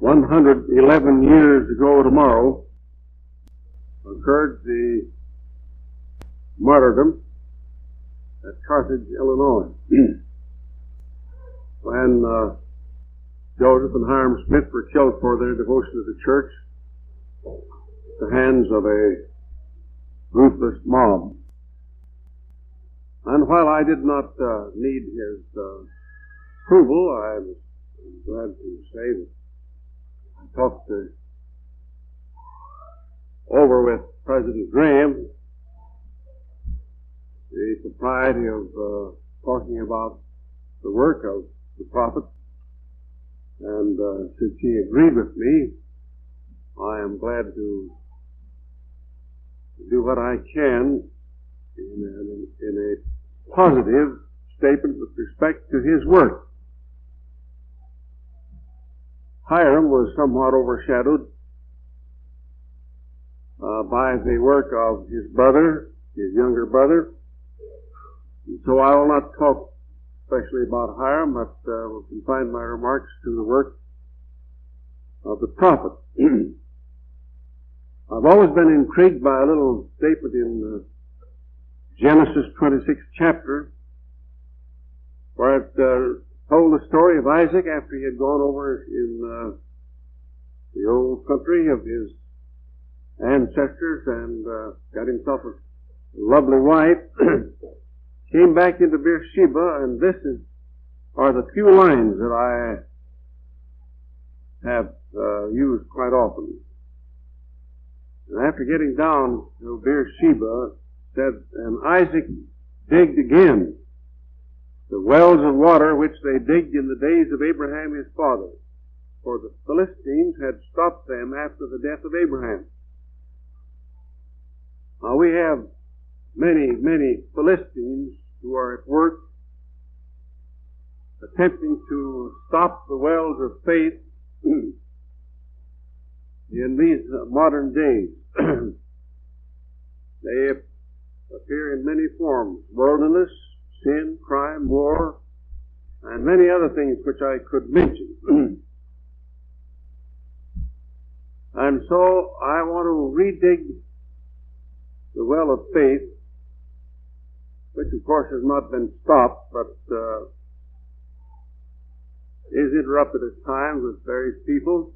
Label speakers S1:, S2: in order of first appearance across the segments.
S1: 111 years ago tomorrow occurred the martyrdom at Carthage, Illinois, when Joseph and Hiram Smith were killed for their devotion to the church at the hands of a ruthless mob. And while I did not need his approval, I'm glad to say that I talked over with President Graham the propriety of talking about the work of the prophet, and since he agreed with me, I am glad to do what I can in a positive statement with respect to his work. Hiram was somewhat overshadowed by the work of his brother, his younger brother. And so I will not talk especially about Hiram, but will confine my remarks to the work of the prophet. I've always been intrigued by a little statement in Genesis 26th chapter, where it told the story of Isaac after he had gone over in the old country of his ancestors and got himself a lovely wife, came back into Beersheba, and are the few lines that I have used quite often. And after getting down to Beersheba, said, and Isaac digged again the wells of water which they digged in the days of Abraham his father, for the Philistines had stopped them after the death of Abraham. Now we have many Philistines who are at work attempting to stop the wells of faith in these modern days. They appear in many forms: worldliness, sin, crime, war, and many other things which I could mention. And so I want to redig the well of faith, which of course has not been stopped, but is interrupted at times with various people,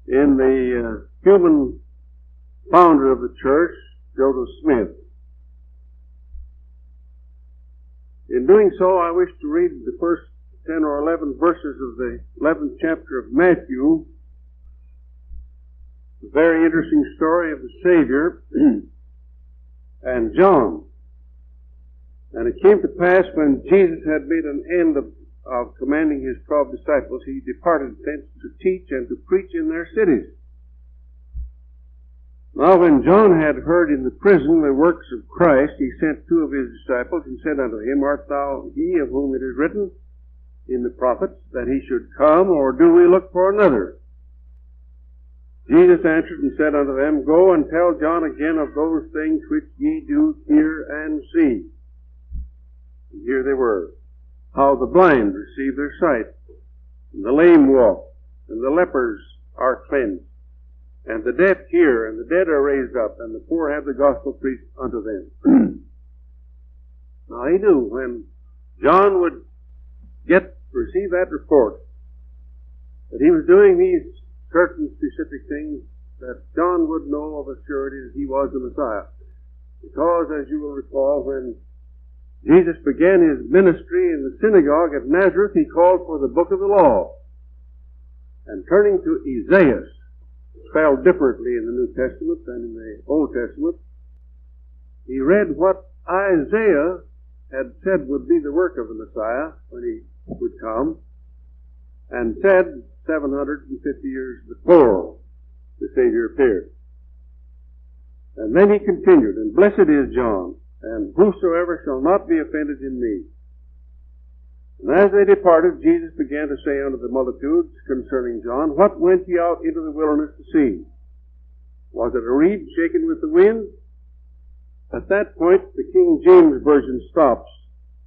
S1: in the human founder of the church, Joseph Smith. In doing so, I wish to read the first 10 or 11 verses of the 11th chapter of Matthew, a very interesting story of the Savior and John. And it came to pass, when Jesus had made an end of commanding his 12 disciples, he departed thence to teach and to preach in their cities. Now when John had heard in the prison the works of Christ, he sent 2 of his disciples and said unto him, Art thou he of whom it is written in the prophets, that he should come, or do we look for another? Jesus answered and said unto them, Go and tell John again of those things which ye do hear and see. And here they were, how the blind receive their sight, and the lame walk, and the lepers are cleansed, and the deaf hear, and the dead are raised up, and the poor have the gospel preached unto them. Now he knew when John would receive that report that he was doing these certain specific things, that John would know of a surety that he was the Messiah. Because, as you will recall, when Jesus began his ministry in the synagogue at Nazareth, he called for the book of the law. And turning to Isaiah, spelled differently in the New Testament than in the Old Testament, he read what Isaiah had said would be the work of the Messiah when he would come, and said 750 years before the Savior appeared. And then he continued, And blessed is John, and whosoever shall not be offended in me. And as they departed, Jesus began to say unto the multitudes concerning John, What went ye out into the wilderness to see? Was it a reed shaken with the wind? At that point, the King James Version stops,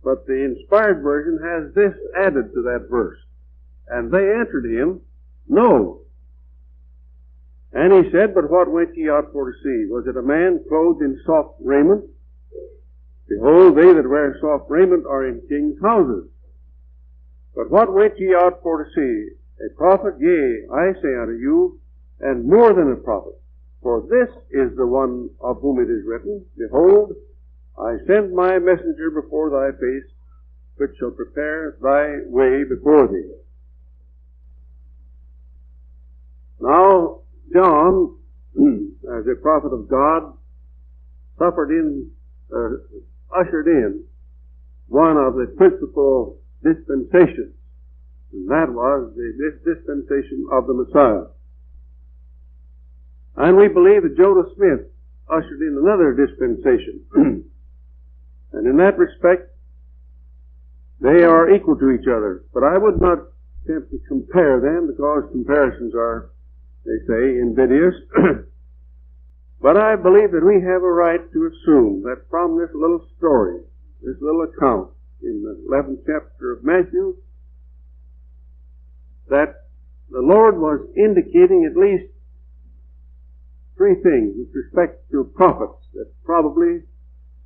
S1: but the inspired version has this added to that verse. And they answered him, No. And he said, But what went ye out for to see? Was it a man clothed in soft raiment? Behold, they that wear soft raiment are in kings' houses. But what went ye out for to see? A prophet? Yea, I say unto you, and more than a prophet. For this is the one of whom it is written, Behold, I send my messenger before thy face, which shall prepare thy way before thee. Now, John, as a prophet of God, ushered in one of the principal dispensations, and that was the dispensation of the Messiah. And we believe that Joseph Smith ushered in another dispensation. And in that respect, they are equal to each other. But I would not attempt to compare them, because comparisons are, they say, invidious. But I believe that we have a right to assume that from this little story, this little account in the 11th chapter of Matthew, that the Lord was indicating at least three things with respect to prophets that probably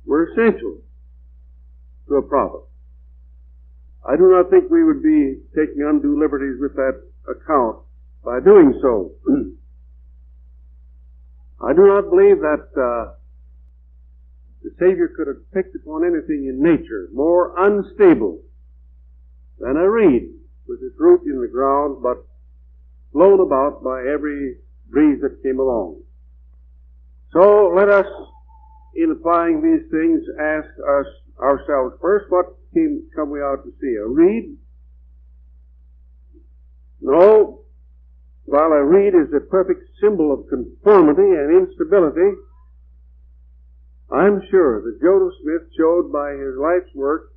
S1: were essential to a prophet. I do not think we would be taking undue liberties with that account by doing so. I do not believe that the Savior could have picked upon anything in nature more unstable than a reed with its root in the ground, but blown about by every breeze that came along. So let us, in applying these things, ask ourselves first, what come we out to see? A reed? No. While a reed is a perfect symbol of conformity and instability, I'm sure that Joseph Smith showed by his life's work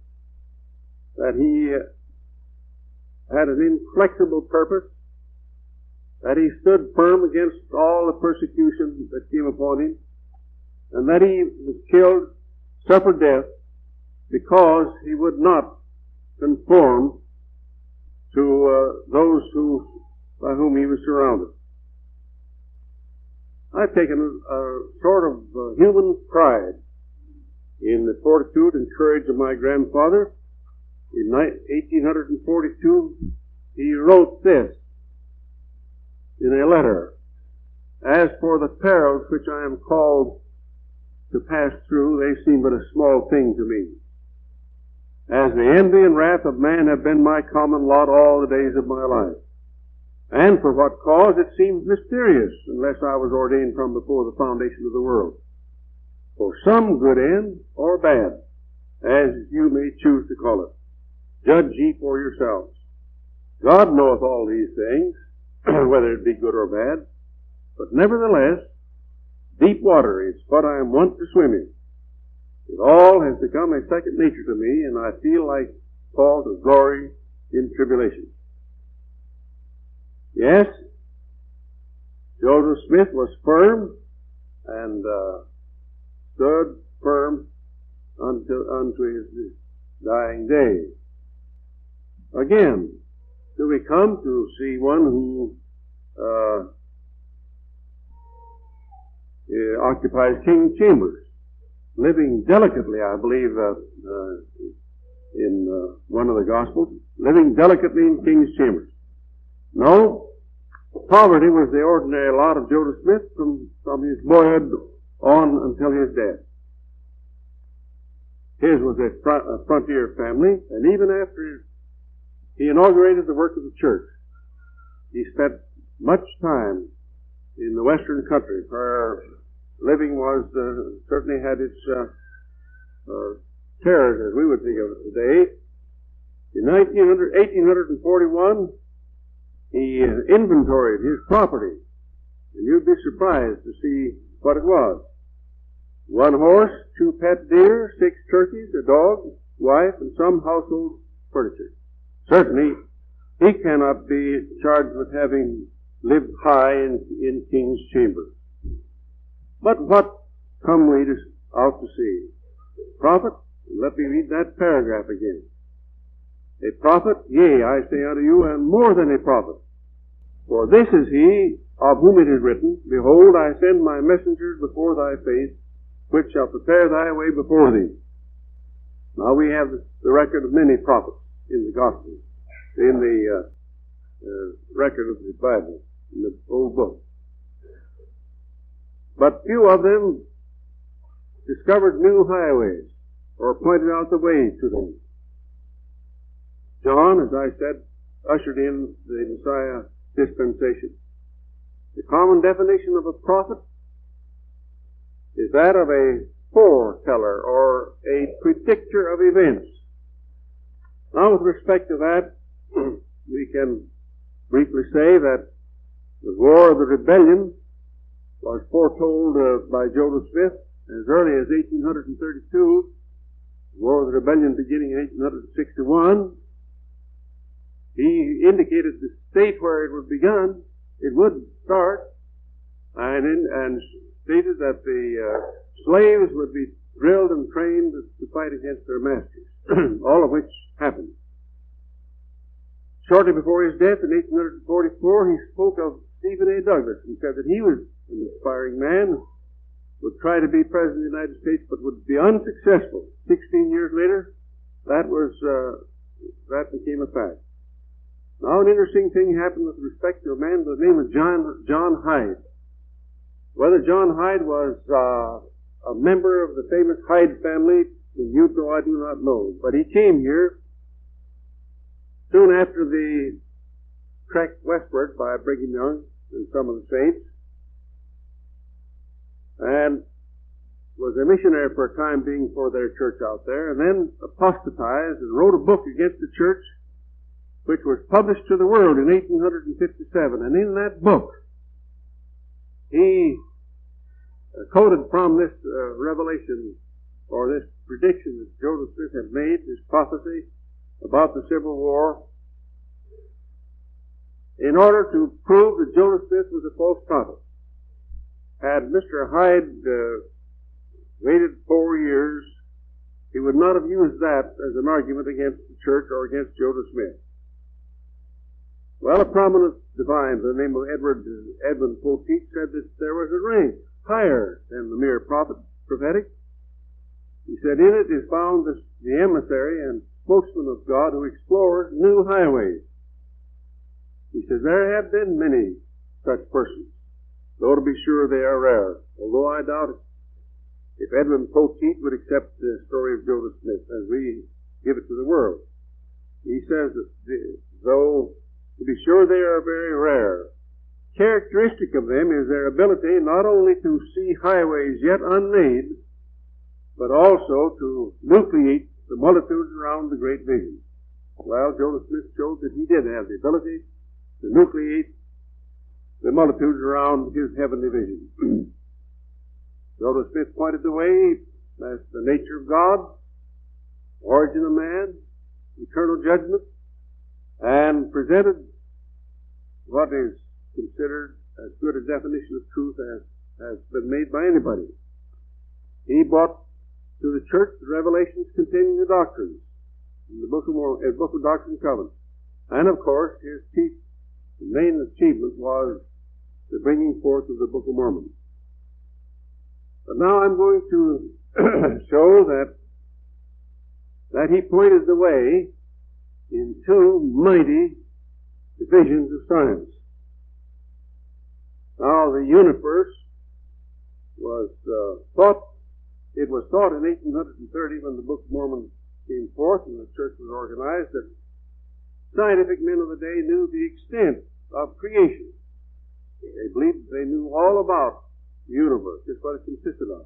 S1: that he had an inflexible purpose, that he stood firm against all the persecution that came upon him, and that he was killed, suffered death, because he would not conform to those by whom he was surrounded. I've taken a sort of human pride in the fortitude and courage of my grandfather. In 1842, he wrote this in a letter: As for the perils which I am called to pass through, they seem but a small thing to me. As the envy and wrath of man have been my common lot all the days of my life. And for what cause it seems mysterious, unless I was ordained from before the foundation of the world. For some good end, or bad, as you may choose to call it. Judge ye for yourselves. God knoweth all these things, whether it be good or bad. But nevertheless, deep water is what I am wont to swim in. It all has become a second nature to me, and I feel like Paul to glory in tribulation. Yes, Joseph Smith was firm and stood firm unto his dying day. Again, do we come to see one who occupies king's chambers, living delicately, I believe, in one of the Gospels, living delicately in king's chambers. No, poverty was the ordinary lot of Joseph Smith from his boyhood on until his death. His was a frontier family, and even after he inaugurated the work of the church, he spent much time in the western country, where living was certainly had its terrors, as we would think of it today. In 1841, he inventoried his property, and you'd be surprised to see what it was. 1 horse, 2 pet deer, 6 turkeys, a dog, wife, and some household furniture. Certainly, he cannot be charged with having lived high in king's chambers. But what come we out to see? Prophet? Let me read that paragraph again. A prophet? Yea, I say unto you, and more than a prophet. For this is he of whom it is written, Behold, I send my messengers before thy face, which shall prepare thy way before thee. Now we have the record of many prophets in the Gospel, in the record of the Bible, in the old book. But few of them discovered new highways or pointed out the way to them. John, as I said, ushered in the Messiah dispensation. The common definition of a prophet is that of a foreteller or a predictor of events. Now, with respect to that, we can briefly say that the War of the Rebellion was foretold by Joseph Smith as early as 1832. The War of the Rebellion beginning in 1861. He indicated the state where it would begin, it would start, and stated that the slaves would be drilled and trained to fight against their masters, all of which happened. Shortly before his death in 1844, he spoke of Stephen A. Douglas and said that he was an inspiring man, would try to be President of the United States, but would be unsuccessful. 16 years later, that became a fact. Now, an interesting thing happened with respect to a man by the name of John Hyde. Whether John Hyde was a member of the famous Hyde family in Utah, I do not know. But he came here soon after the trek westward by Brigham Young and some of the saints, and was a missionary for a time being for their church out there, and then apostatized and wrote a book against the church, which was published to the world in 1857. And in that book, he quoted from this revelation, or this prediction that Joseph Smith had made, this prophecy about the Civil War, in order to prove that Joseph Smith was a false prophet. Had Mr. Hyde waited 4 years, he would not have used that as an argument against the church or against Joseph Smith. Well, a prominent divine by the name of Edwin Poteet said that there was a rank higher than the mere prophetic. He said, in it is found the emissary and spokesman of God who explores new highways. He says, there have been many such persons, though to be sure they are rare, although I doubt it. If Edwin Poteet would accept the story of Joseph Smith as we give it to the world. He says that though to be sure they are very rare, characteristic of them is their ability not only to see highways yet unmade, but also to nucleate the multitudes around the great vision. Well, Joseph Smith showed that he did have the ability to nucleate the multitudes around his heavenly vision. Joseph Smith pointed the way as the nature of God, origin of man, eternal judgment, and presented what is considered as good a definition of truth as has been made by anybody. He brought to the church the revelations containing the doctrines in the book of Doctrine and Covenants. And of course, his main achievement was the bringing forth of the Book of Mormon. But now I'm going to show that he pointed the way in two mighty divisions of science. Now, the universe was thought in 1830 when the Book of Mormon came forth and the church was organized, that scientific men of the day knew the extent of creation. They believed they knew all about the universe, just what it consisted of.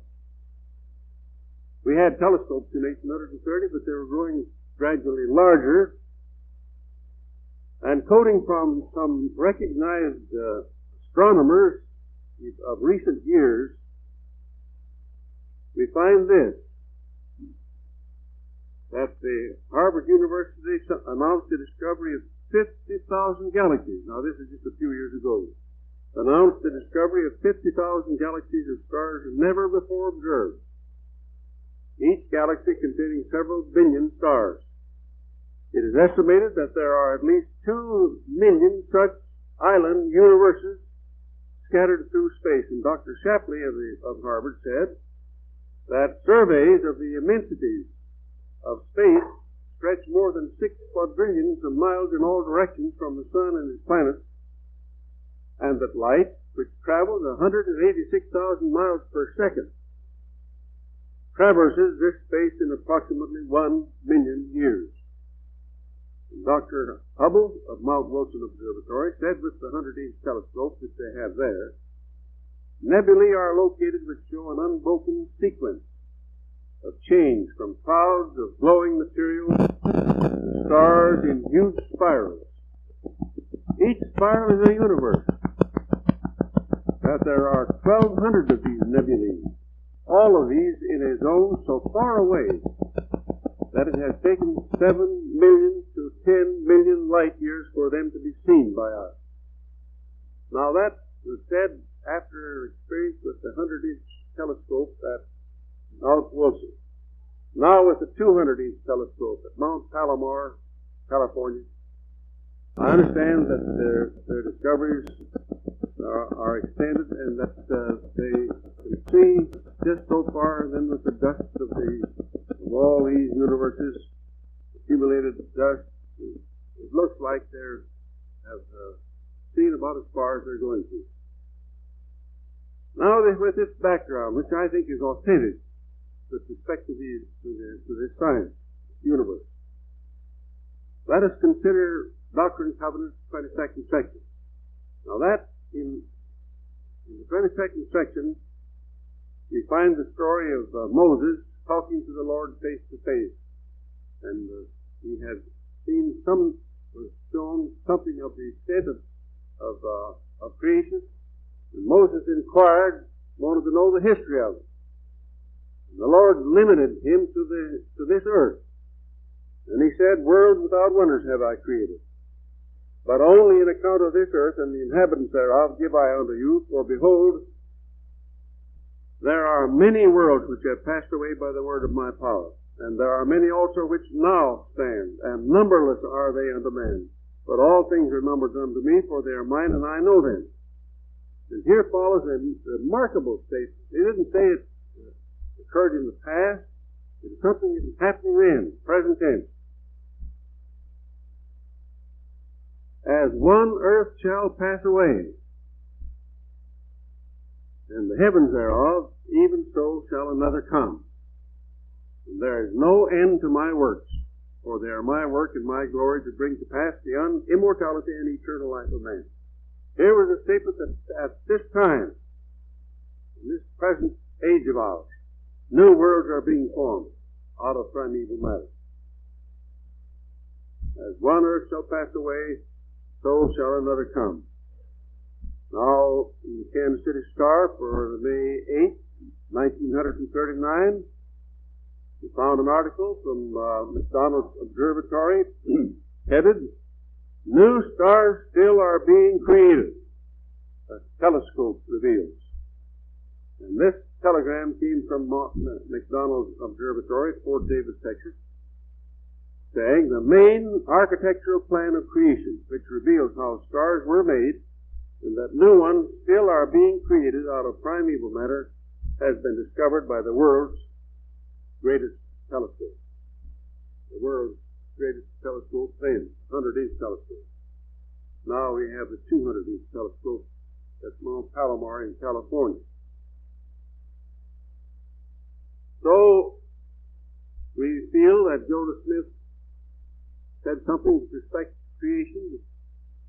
S1: We had telescopes in 1830, but they were growing gradually larger. And quoting from some recognized astronomers of recent years, we find this, that the Harvard University announced the discovery of 50,000 galaxies. Now, this is just a few years ago. Announced the discovery of 50,000 galaxies of stars never before observed. Each galaxy containing several billion stars. It is estimated that there are at least 2 million such island universes scattered through space. And Dr. Shapley of Harvard said that surveys of the immensities of space stretch more than 6 quadrillions of miles in all directions from the sun and its planets, and that light, which travels 186,000 miles per second, traverses this space in approximately 1 million years. And Dr. Hubble of Mount Wilson Observatory said with the 100-inch telescope that they have there, nebulae are located which show an unbroken sequence of change from clouds of glowing material to stars in huge spirals. Each spiral is a universe. That there are 1,200 of these nebulae, all of these in a zone so far away that it has taken 7 million to 10 million light years for them to be seen by us. Now that was said after experience with the 100-inch telescope at Mount Wilson. Now with the 200-inch telescope at Mount Palomar, California, I understand that their discoveries are extended and that they can see just so far, and then with the dust of all these universes, accumulated dust, it looks like they have seen about as far as they're going to. Now, with this background, which I think is authentic with respect to this science, universe, let us consider Doctrine and Covenants, 22nd section. Now that, in the 22nd section, we find the story of Moses talking to the Lord face to face. And he had was shown something of the extent of creation. And Moses inquired, wanted to know the history of it. And the Lord limited him to this earth. And he said, world without wonders have I created. But only in account of this earth and the inhabitants thereof give I unto you, for behold, there are many worlds which have passed away by the word of my power. And there are many also which now stand, and numberless are they unto man. But all things are numbered unto me, for they are mine, and I know them. And here follows a remarkable statement. He didn't say it occurred in the past. It's something that is happening then, present tense. As one earth shall pass away, and the heavens thereof, even so shall another come. And there is no end to my works, for they are my work and my glory to bring to pass the immortality and eternal life of man. Here was a statement that at this time, in this present age of ours, new worlds are being formed out of primeval matter. As one earth shall pass away, so shall another come. Now, in the Kansas City Star for May 8th, 1939, we found an article from McDonald's Observatory headed, New Stars Still Are Being Created. A telescope reveals. And this telegram came from McDonald's Observatory, Fort Davis, Texas, saying the main architectural plan of creation, which reveals how stars were made, and that new ones still are being created out of primeval matter, has been discovered by the world's greatest telescope. The world's greatest telescope then, 100-inch telescope. Now we have the 200-inch telescope at Mount Palomar in California. So, we feel that Joseph Smith said something with respect to creation that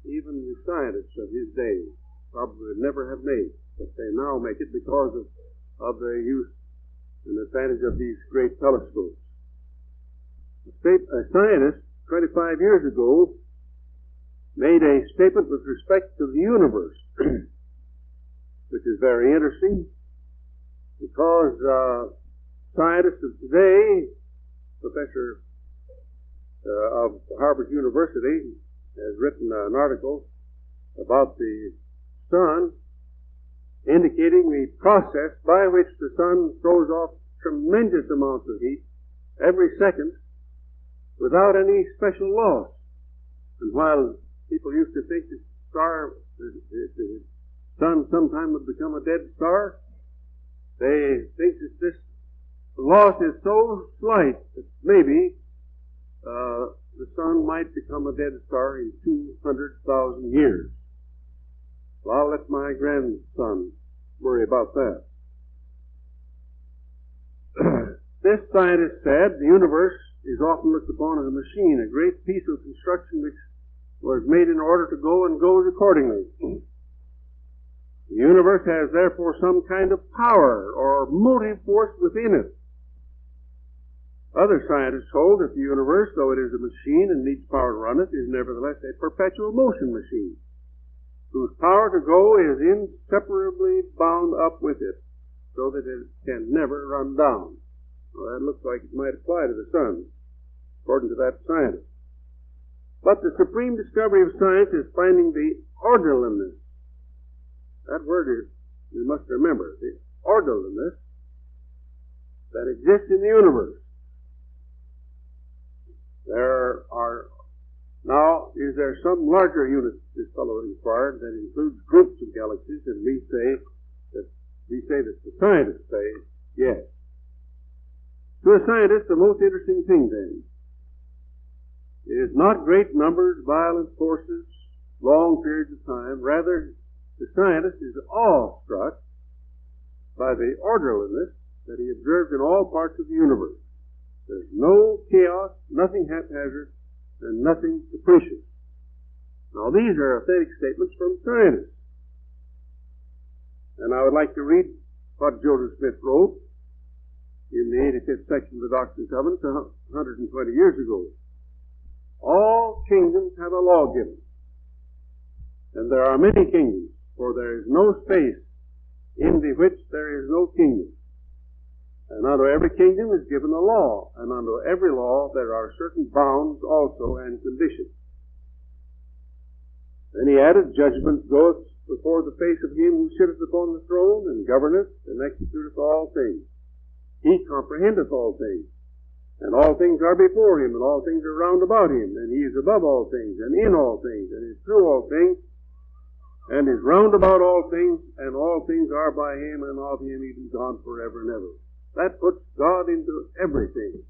S1: even the scientists of his day probably would never have made, but they now make it because of the use and advantage of these great telescopes. A scientist 25 years ago made a statement with respect to the universe, which is very interesting because scientists of today, Professor of Harvard University, has written an article about the sun, indicating the process by which the sun throws off tremendous amounts of heat every second without any special loss. And while people used to think that the sun sometime would become a dead star, they think that this loss is so slight that maybe the sun might become a dead star in 200,000 years. Well, I'll let my grandson worry about that. This scientist said the universe is often looked upon as a machine, a great piece of construction which was made in order to go and goes accordingly. The universe has therefore some kind of power or motive force within it. Other scientists hold that the universe, though it is a machine and needs power to run it, is nevertheless a perpetual motion machine, whose power to go is inseparably bound up with it, so that it can never run down. Well, that looks like it might apply to the sun, according to that scientist. But the supreme discovery of science is finding the orderliness. That word is, you must remember, the orderliness that exists in the universe. Is there some larger unit, this fellow inquired, that includes groups of galaxies, and we say that the scientists say yes. To a scientist, the most interesting thing then is not great numbers, violent forces, long periods of time. Rather, the scientist is awestruck by the orderliness that he observes in all parts of the universe. There's no chaos, nothing haphazard, and nothing capricious. Now, these are authentic statements from scientists. And I would like to read what Joseph Smith wrote in the 85th section of the Doctrine and Covenants 120 years ago. All kingdoms have a lawgiver, and there are many kingdoms, for there is no space in which there is no kingdom. And unto every kingdom is given a law, and unto every law there are certain bounds also and conditions. Then he added, judgment goeth before the face of him who sitteth upon the throne, and governeth and executeth all things. He comprehendeth all things, and all things are before him, and all things are round about him, and he is above all things, and in all things, and is through all things, and is round about all things, and all things are by him, and of him even God forever and ever. That puts God into everything,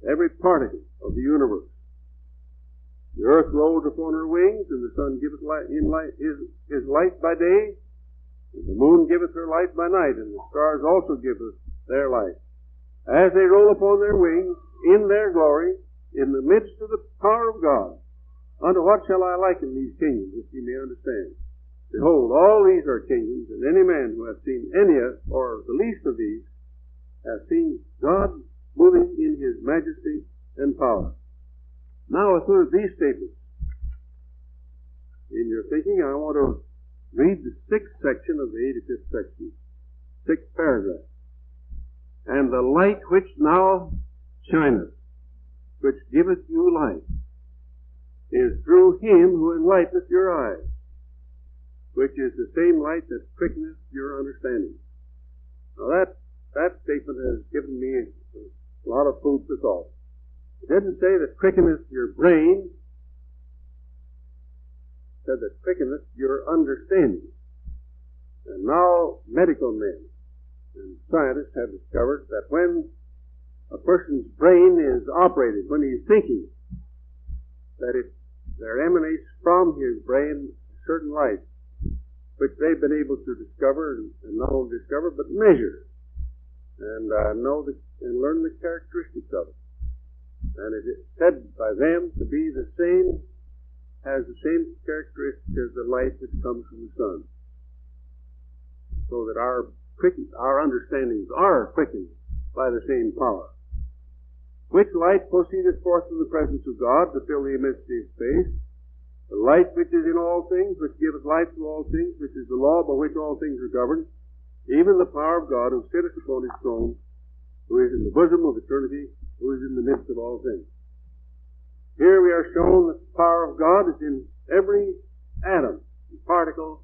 S1: every particle of the universe. The earth rolls upon her wings, and the sun giveth his light by day, and the moon giveth her light by night, and the stars also giveth their light. As they roll upon their wings, in their glory, in the midst of the power of God, unto what shall I liken these kingdoms, that ye may understand? Behold, all these are kingdoms, and any man who hath seen any or the least of these hath seen God moving in his majesty and power. Now, with these statements in your thinking, I want to read the 6th section of the 85th section, 6th paragraph. And the light which now shineth, which giveth you light, is through him who enlighteneth your eyes, which is the same light that quickeneth your understanding. Now that statement has given me a lot of food for thought. It didn't say that quickeneth your brain. It said that quickeneth your understanding. And now medical men and scientists have discovered that when a person's brain is operated, when he's thinking, that there emanates from his brain certain light, which they've been able to discover, and not only discover, but measure, and and learn the characteristics of it. And it is said by them to be has the same characteristics as the light which comes from the sun. So that our understandings are quickened by the same power. Which light proceedeth forth from the presence of God to fill the immensity of space? The light which is in all things, which giveth life to all things, which is the law by which all things are governed, even the power of God who sitteth upon his throne, who is in the bosom of eternity, who is in the midst of all things. Here we are shown that the power of God is in every atom and particle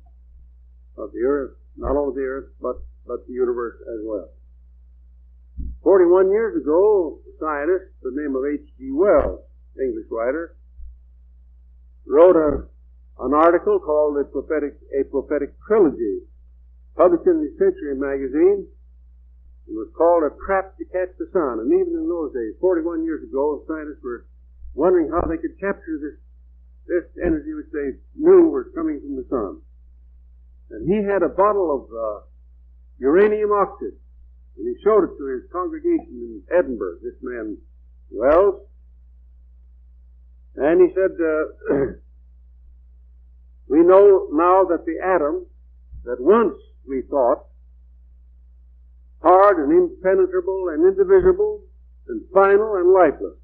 S1: of the earth, not only the earth, but the universe as well. 41 years ago, a scientist by the name of H.G. Wells, English writer, wrote a an article called A Prophetic Trilogy, published in the Century magazine. It was called A Trap to Catch the Sun. And even in those days, 41 years ago, scientists were wondering how they could capture this energy which they knew was coming from the sun. And he had a bottle of uranium oxide, and he showed it to his congregation in Edinburgh, this man Wells. And he said, we know now that the atom that once we thought hard and impenetrable and indivisible and final and lifeless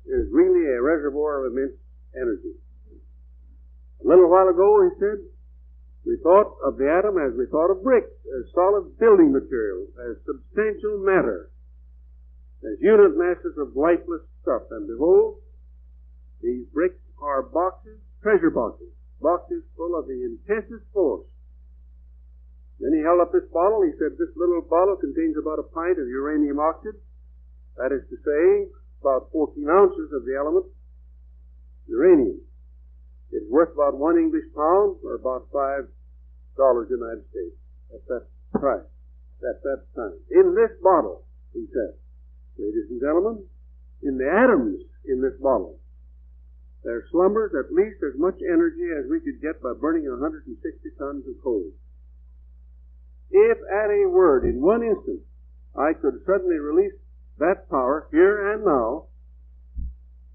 S1: is really a reservoir of immense energy. A little while ago, he said, we thought of the atom as we thought of bricks, as solid building material, as substantial matter, as unit masses of lifeless stuff. And behold, these bricks are boxes, treasure boxes full of the intensest force. Then he held up this bottle. He said, this little bottle contains about a pint of uranium oxide. That is to say, about 14 ounces of the element uranium. It's worth about 1 English pound, or about $5 United States at that price, at that time. In this bottle, he said, ladies and gentlemen, in the atoms in this bottle, there slumbers at least as much energy as we could get by burning 160 tons of coal. If at a word, in one instant, I could suddenly release that power here and now,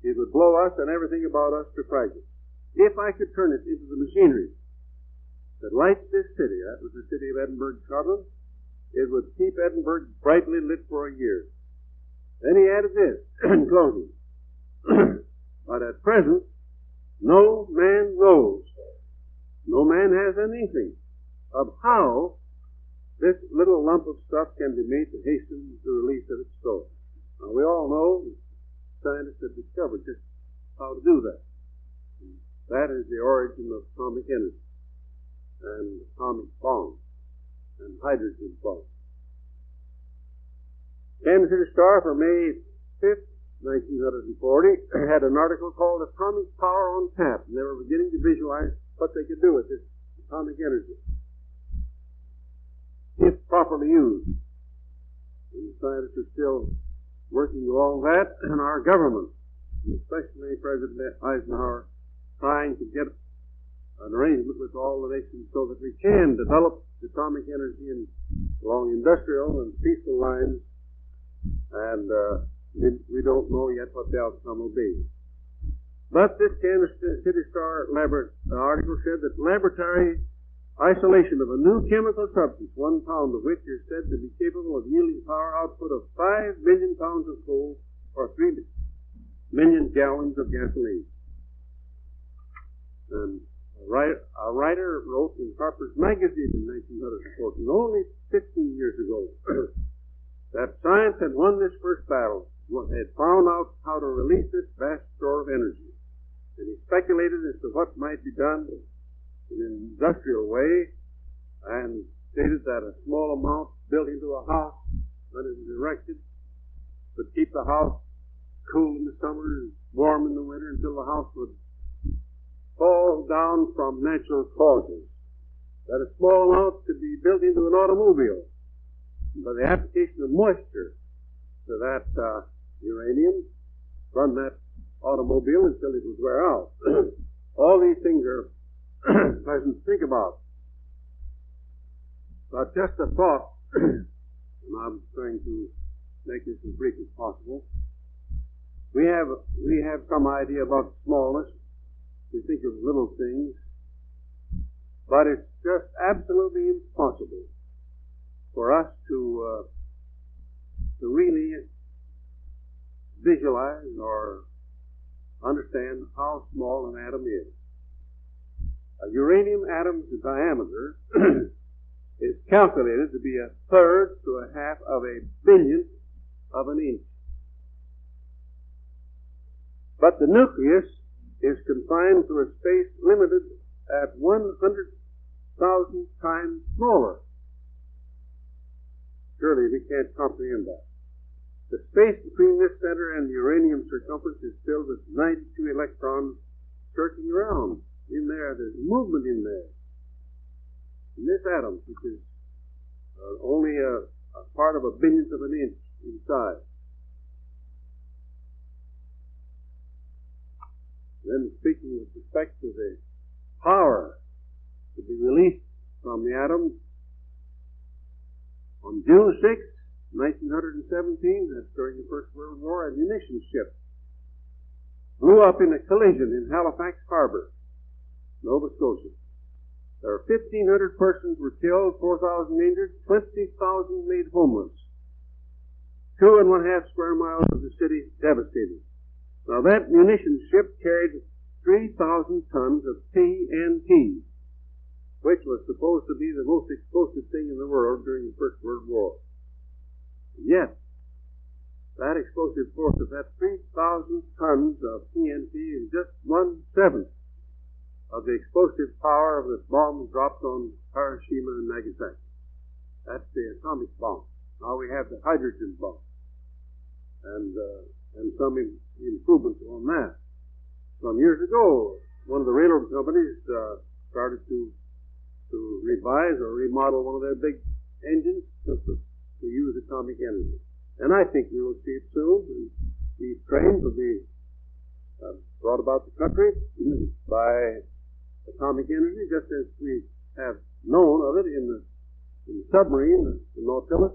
S1: it would blow us and everything about us to fragments. If I could turn it into the machinery that lights this city, that was the city of Edinburgh, Scotland, it would keep Edinburgh brightly lit for a year. Then he added this, in closing, but at present, no man knows, no man has an inkling of how this little lump of stuff can be made to hasten the release of its source. Now, we all know scientists have discovered just how to do that. That is the origin of atomic energy and atomic bombs and hydrogen bombs. Kansas City Star for May 5th, 1940 had an article called Atomic Power on Tap, and they were beginning to visualize what they could do with this atomic energy if properly used. And the scientists are still working along that, and our government, especially President Eisenhower, trying to get an arrangement with all the nations so that we can develop atomic energy along industrial and peaceful lines, and we don't know yet what the outcome will be. But this Kansas City Star article said that laboratory isolation of a new chemical substance, 1 pound of which is said to be capable of yielding power output of 5 million pounds of coal or 3 million gallons of gasoline. And a writer wrote in Harper's Magazine in 1914, only 15 years ago, that science had won this first battle, had found out how to release this vast store of energy. And he speculated as to what might be done in an industrial way, and stated that a small amount built into a house when it was erected would keep the house cool in the summer and warm in the winter until the house would fall down from natural causes. That a small amount could be built into an automobile by the application of moisture to that uranium from that automobile until it would wear out. All these things are pleasant to think about. But just a thought, and I'm trying to make this as brief as possible. We have some idea about smallness. We think of little things, but it's just absolutely impossible for us to really visualize or understand how small an atom is. A uranium atom's diameter is calculated to be 1/3 to 1/2 of a billionth of an inch. But the nucleus is confined to a space limited at 100,000 times smaller. Surely we can't comprehend that. The space between this center and the uranium circumference is filled with 92 electrons circling around in there. There's movement in there. In this atom, which is only a part of a billionth of an inch in size. Then speaking with respect to the power to be released from the atom, on June 6, 1917, that's during the First World War, a munitions ship blew up in a collision in Halifax Harbor, Nova Scotia. There were 1,500 persons were killed, 4,000 injured, 20,000 made homeless. 2.5 square miles of the city devastated. Now that munitions ship carried 3,000 tons of TNT, which was supposed to be the most explosive thing in the world during the First World War. And yet, that explosive force of that 3,000 tons of TNT is just 1/7 of the explosive power of the bomb dropped on Hiroshima and Nagasaki. That's the atomic bomb. Now we have the hydrogen bomb, and some improvements on that. Some years ago, one of the railroad companies started to revise or remodel one of their big engines to use atomic energy. And I think we will see it soon. And these trains will be brought about the country by atomic energy, just as we have known of it in the submarine, the Nautilus,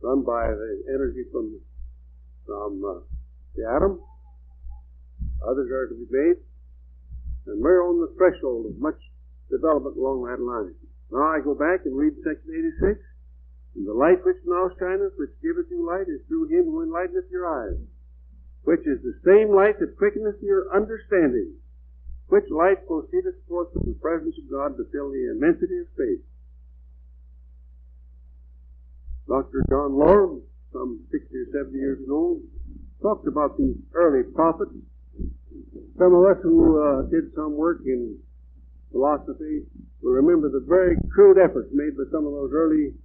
S1: run by the energy from the atom. Others are to be made. And we're on the threshold of much development along that line. Now I go back and read section 86. And the light which now shineth, which giveth you light, is through him who enlighteneth your eyes, which is the same light that quickeneth your understanding, which light proceedeth forth from the presence of God to fill the immensity of space. Dr. John Lord, some 60 or 70 years ago, talked about these early prophets. Some of us who did some work in philosophy will remember the very crude efforts made by some of those early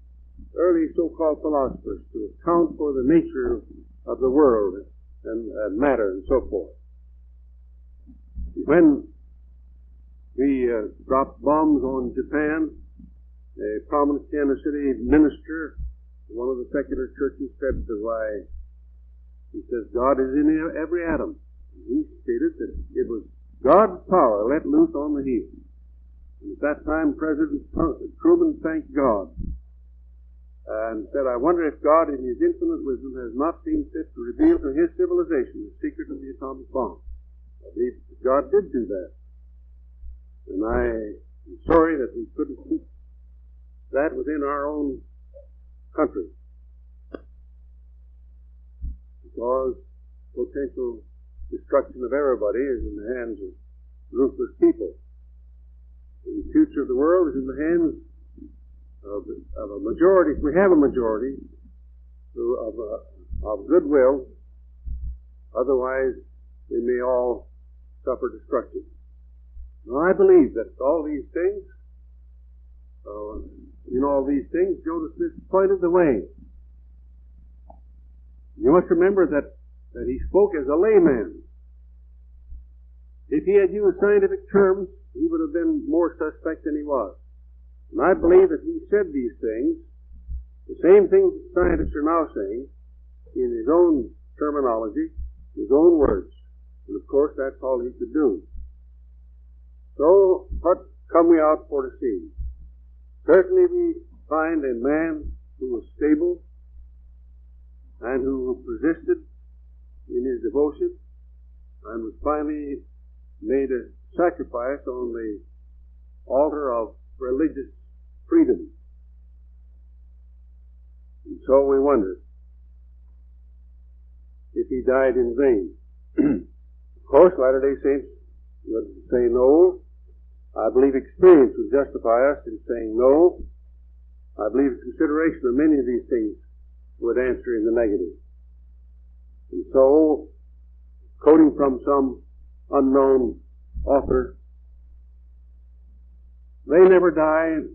S1: so-called philosophers to account for the nature of the world and matter and so forth. When we dropped bombs on Japan, a prominent Kansas City minister, one of the secular churches, said why, he says, God is in every atom. He stated that it was God's power let loose on the heel. And at that time, President Truman thanked God and said, I wonder if God in his infinite wisdom has not seen fit to reveal to his civilization the secret of the atomic bomb. I believe God did do that. And I am sorry that we couldn't keep that within our own country, because potential destruction of everybody is in the hands of ruthless people. The future of the world is in the hands of a majority. If we have a majority of goodwill, otherwise we may all suffer destruction. Now I believe that all these things, Joseph Smith pointed the way. You must remember that he spoke as a layman. If he had used scientific terms, he would have been more suspect than he was. And I believe that he said these things, the same things that scientists are now saying, in his own terminology, his own words. And of course, that's all he could do. So, what come we out for to see? Certainly we find a man who was stable and who persisted in his devotion and was finally made a sacrifice on the altar of religious freedom. And so we wonder if he died in vain. Of course, Latter-day Saints would say no. I believe experience would justify us in saying no. I believe consideration of many of these things would answer in the negative. And so, quoting from some unknown author, they never die,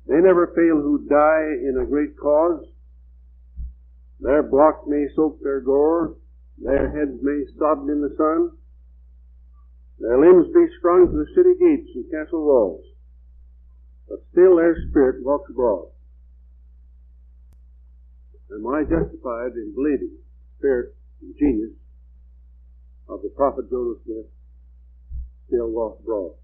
S1: they never fail who die in a great cause. Their block may soak their gore, Their heads may sodden in the sun, their limbs be strung to the city gates and castle walls, but still their spirit walks abroad. Am I justified in believing the spirit and genius of the prophet Joseph Smith still walks abroad?